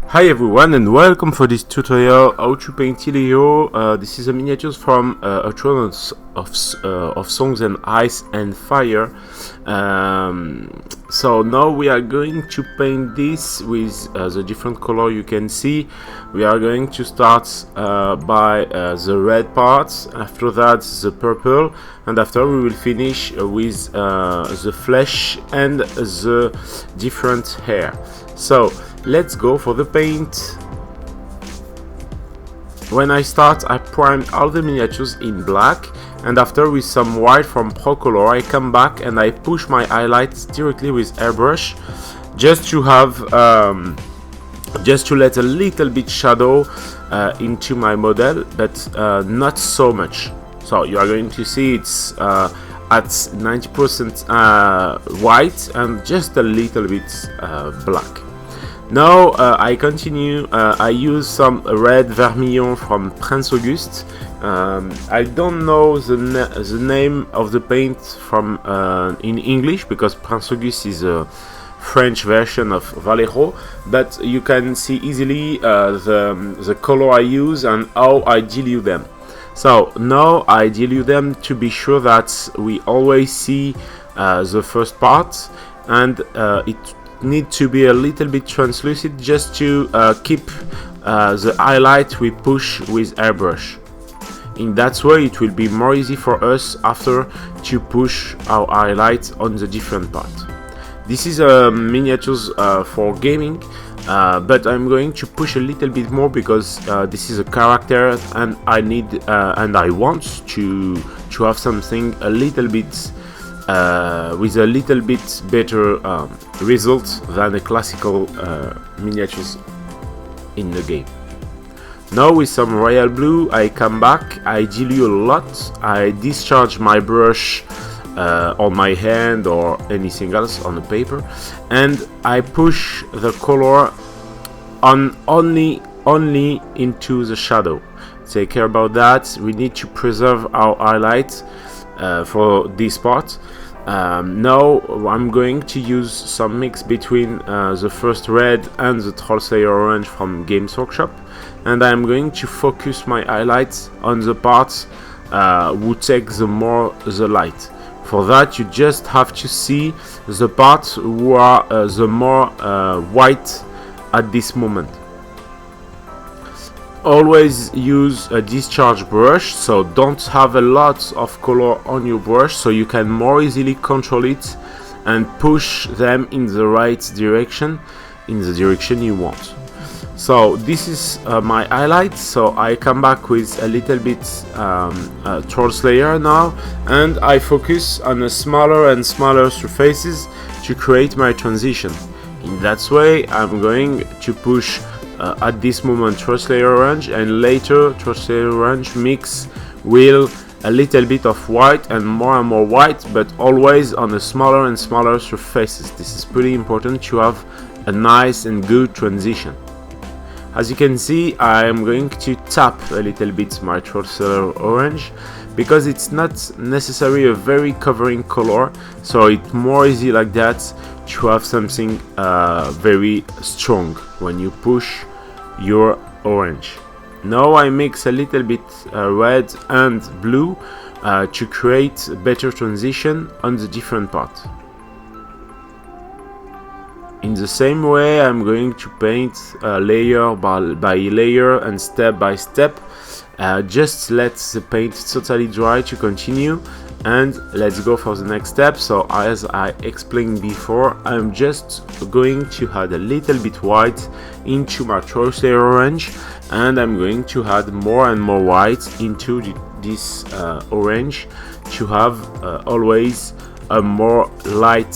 Hi everyone and welcome for this tutorial how to paint Illyrio. This is a miniatures from a throne of songs and ice and fire. So now we are going to paint this with the different color you can see. We are going to start by the red parts, after that the purple, and after we will finish with the flesh and the different hair. So let's go for the paint. When I start, I prime all the miniatures in black, and after with some white from Pro Color I come back and I push my highlights directly with airbrush, just to have just to let a little bit shadow into my model, but not so much. So you are going to see it's at 90% white and just a little bit black. Now I continue. I use some red Vermilion from Prince Auguste. I don't know the name of the paint from in English, because Prince Auguste is a French version of Vallejo, but you can see easily the color I use and how I dilute them. So now I dilute them to be sure that we always see the first part, and it need to be a little bit translucent, just to keep the highlight we push with airbrush. In that way it will be more easy for us after to push our highlight on the different part. This is a miniatures for gaming, but I'm going to push a little bit more because this is a character and I need and I want to have something a little bit with a little bit better result than the classical miniatures in the game. Now with some royal blue I come back, I dilute a lot, I discharge my brush on my hand or anything else on the paper, and I push the color on only into the shadow. Take care about that. We need to preserve our highlight for this part. Now I'm going to use some mix between the first red and the Trollslayer orange from Games Workshop, and I'm going to focus my highlights on the parts who take the more the light. For that you just have to see the parts who are the more white at this moment. Always use a discharge brush, so don't have a lot of color on your brush, so you can more easily control it and push them in the right direction, in the direction you want. So this is my highlight. So I come back with a little bit Trollslayer now, and I focus on a smaller and smaller surfaces to create my transition. In that way I'm going to push at this moment Trollslayer orange, and later Trollslayer orange mix with a little bit of white and more white, but always on the smaller and smaller surfaces. This is pretty important to have a nice and good transition. As you can see, I am going to tap a little bit my Trollslayer orange, because it's not necessarily a very covering color, so it's more easy like that to have something very strong when you push your orange. Now I mix a little bit red and blue to create a better transition on the different parts. In the same way I'm going to paint layer by layer and step by step. Just let the paint totally dry to continue, and let's go for the next step. So as I explained before, I'm just going to add a little bit white into my Trollslayer orange, and I'm going to add more and more white into this orange to have always a more light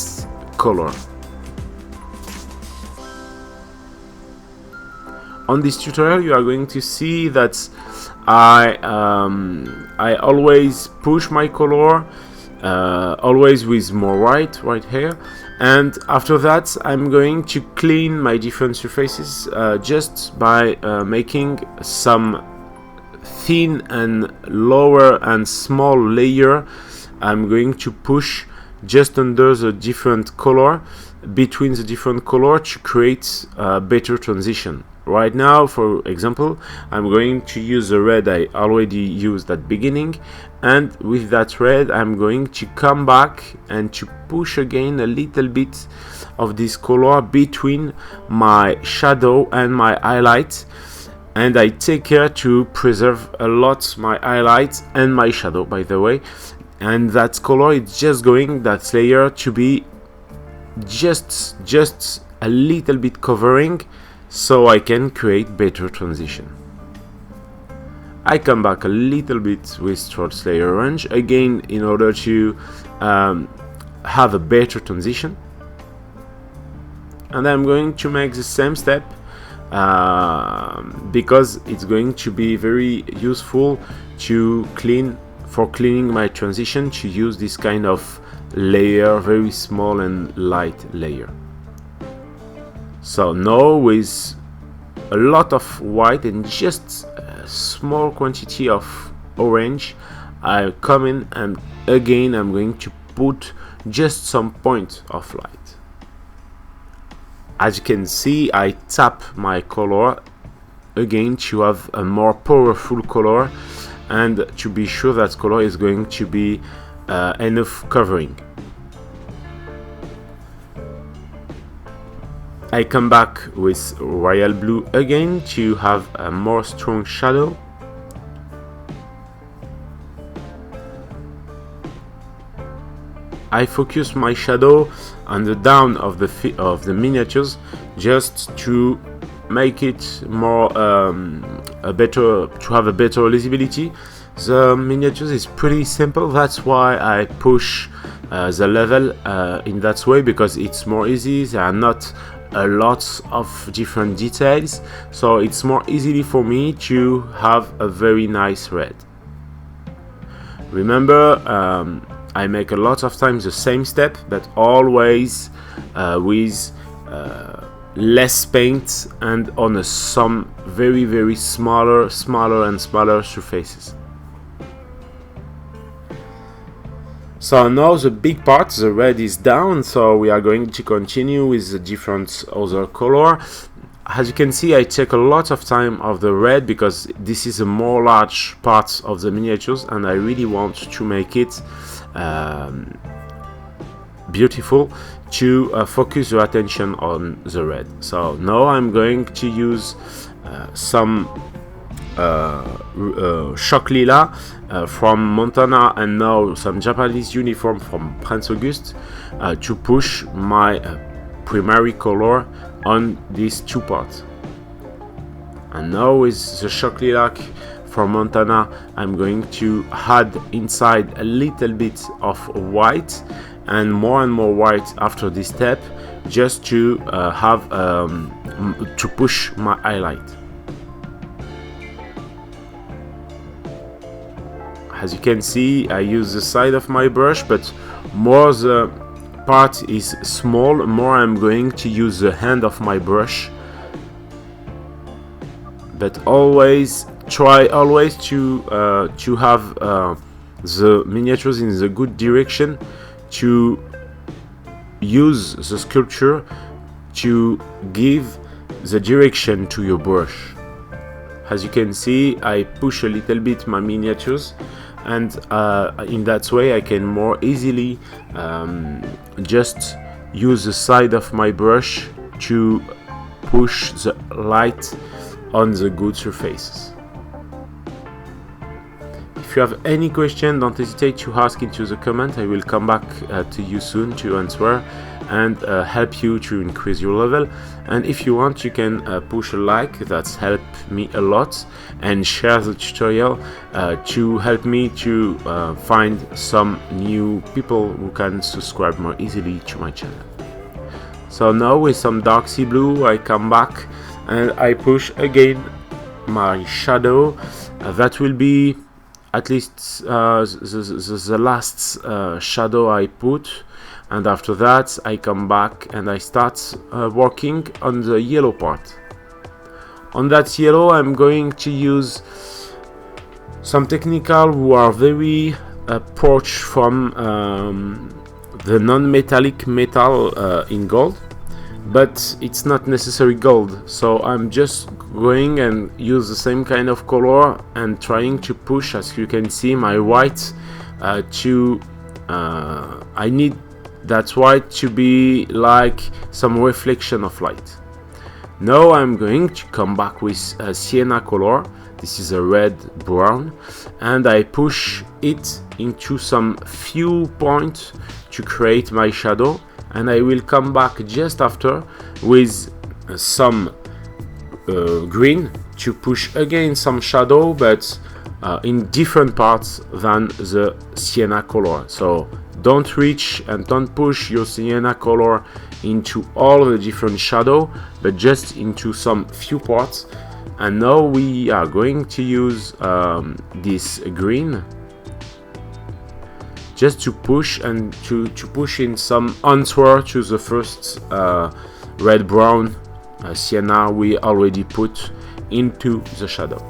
color. On this tutorial you are going to see that I always push my color, always with more white right here, and after that I'm going to clean my different surfaces just by making some thin and lower and small layer. I'm going to push just under the different color between the different color to create a better transition. Right now, for example, I'm going to use the red I already used at beginning, and with that red I'm going to come back and to push again a little bit of this color between my shadow and my highlight, and I take care to preserve a lot my highlights and my shadow, by the way. And that color is just going, that layer, to be just a little bit covering, so I can create better transition. I come back a little bit with Strokes Layer Range again in order to have a better transition, and I'm going to make the same step because it's going to be very useful to cleaning my transition, to use this kind of layer, very small and light layer. So now with a lot of white and just a small quantity of orange, I come in and again I'm going to put just some point of light. As you can see, I tap my color again to have a more powerful color and to be sure that color is going to be enough covering. I come back with royal blue again to have a more strong shadow. I focus my shadow on the down of the miniatures, just to make it more to have a better visibility. The miniatures is pretty simple, that's why I push the level in that way, because it's more easy. There are not a lot of different details, so it's more easily for me to have a very nice red. Remember, I make a lot of times the same step, but always with less paint and on some very smaller and smaller surfaces. So now the big part, the red, is down, so we are going to continue with the different other color. As you can see, I take a lot of time of the red because this is a more large part of the miniatures and I really want to make it beautiful, to focus your attention on the red. So now I'm going to use some shock lila from Montana, and now some Japanese uniform from Prince Auguste to push my primary color on these two parts. And now with the shock lilac from Montana, I'm going to add inside a little bit of white and more white after this step, just to have to push my highlight. As you can see, I use the side of my brush, but more the part is small, more I'm going to use the hand of my brush. But always try to have the miniatures in the good direction, to use the sculpture to give the direction to your brush. As you can see, I push a little bit my miniatures, and in that way I can more easily just use the side of my brush to push the light on the good surfaces. If you have any question, don't hesitate to ask into the comment. I will come back to you soon to answer and help you to increase your level. And if you want, you can push a like, that's helped me a lot, and share the tutorial to help me to find some new people who can subscribe more easily to my channel. So now with some dark sea blue, I come back and I push again my shadow. That will be at least the last shadow I put, and after that I come back and I start working on the yellow part. On that yellow, I'm going to use some technical who are very approach from the non-metallic metal in gold, but it's not necessary gold, so I'm just going and use the same kind of color and trying to push, as you can see, my white to I need that white to be like some reflection of light. Now I'm going to come back with a sienna color. This is a red brown, and I push it into some few points to create my shadow, and I will come back just after with some green to push again some shadow, but in different parts than the sienna color. So don't reach and don't push your sienna color into all the different shadow, but just into some few parts. And now we are going to use this green just to push and to push in some answer to the first red brown sienna we already put into the shadow.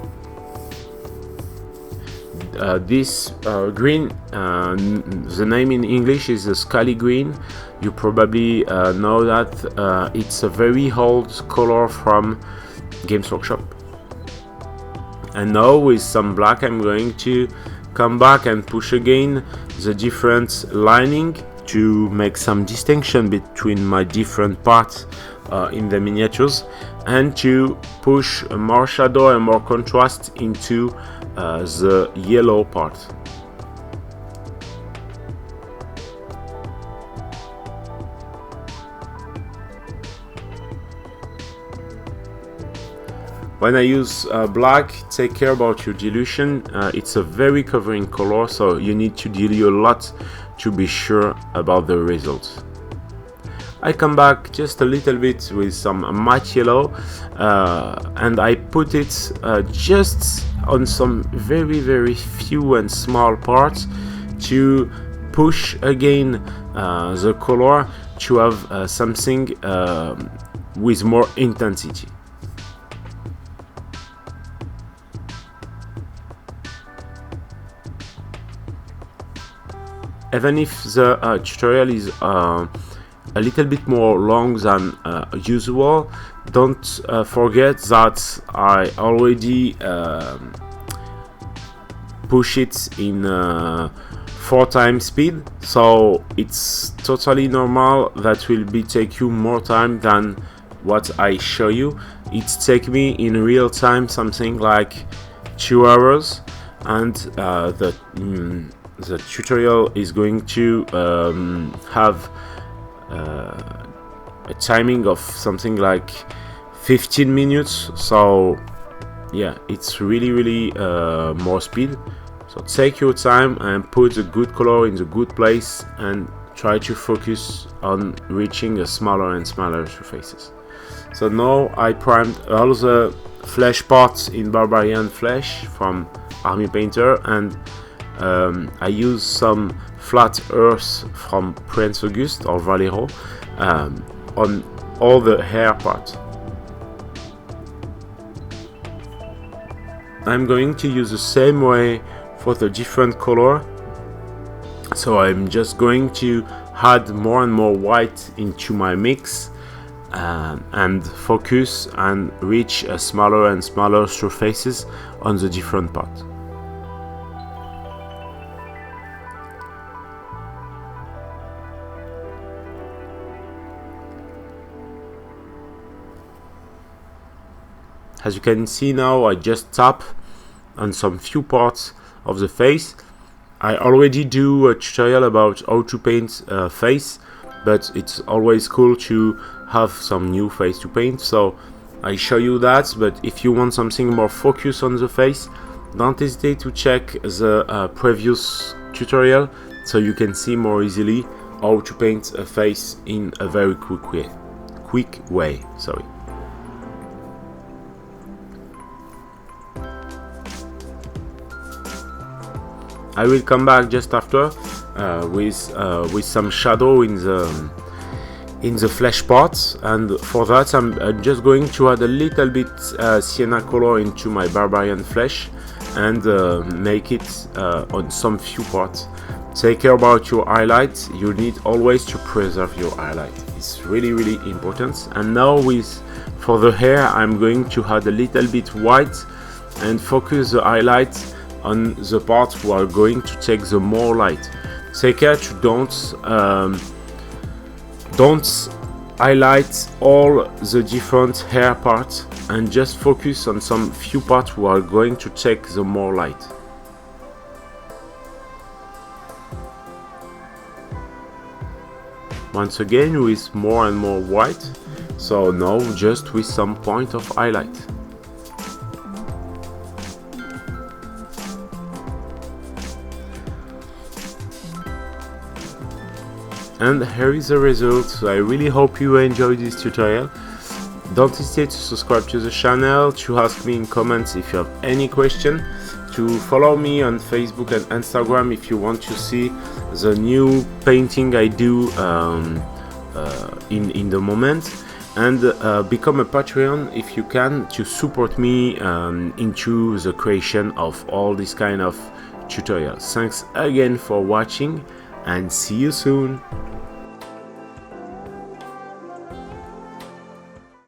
This green, the name in English is a scaly green. You probably know that it's a very old color from Games Workshop. And now with some black I'm going to come back and push again the different lining to make some distinction between my different parts in the miniatures, and to push more shadow and more contrast into the yellow part. When I use black, take care about your dilution. It's a very covering color, so you need to dilute a lot to be sure about the results. I come back just a little bit with some matte yellow, and I put it just on some very few and small parts to push again the color to have something with more intensity. Even if the tutorial is a little bit more long than usual, don't forget that I already push it in 4 times speed, so it's totally normal that will be take you more time than what I show you. It take me in real time something like 2 hours, and the tutorial is going to have a timing of something like 15 minutes, so yeah, it's really more speed. So take your time and put the good color in the good place, and try to focus on reaching a smaller and smaller surfaces. So now I primed all the flesh parts in Barbarian Flesh from Army Painter, and I use some flat earth from Prince Auguste or Valero on all the hair part. I'm going to use the same way for the different color, so I'm just going to add more and more white into my mix and focus and reach a smaller and smaller surfaces on the different parts. As you can see now, I just tap on some few parts of the face. I already do a tutorial about how to paint a face, but it's always cool to have some new face to paint, so I show you that. But if you want something more focused on the face, don't hesitate to check the previous tutorial, so you can see more easily how to paint a face in a very quick way. Sorry. I will come back just after with some shadow in the flesh parts, and for that I'm just going to add a little bit sienna color into my Barbarian Flesh and make it on some few parts. Take care about your highlights. You need always to preserve your highlight. It's really important. And now for the hair, I'm going to add a little bit white and focus the highlights on the parts who are going to take the more light. Take care to don't highlight all the different hair parts, and just focus on some few parts who are going to take the more light. Once again with more and more white, so now just with some point of highlight. And here is the result. So I really hope you enjoyed this tutorial. Don't hesitate to subscribe to the channel, to ask me in comments if you have any question, to follow me on Facebook and Instagram if you want to see the new painting I do in the moment, and become a Patreon if you can, to support me into the creation of all this kind of tutorials. Thanks again for watching, and see you soon.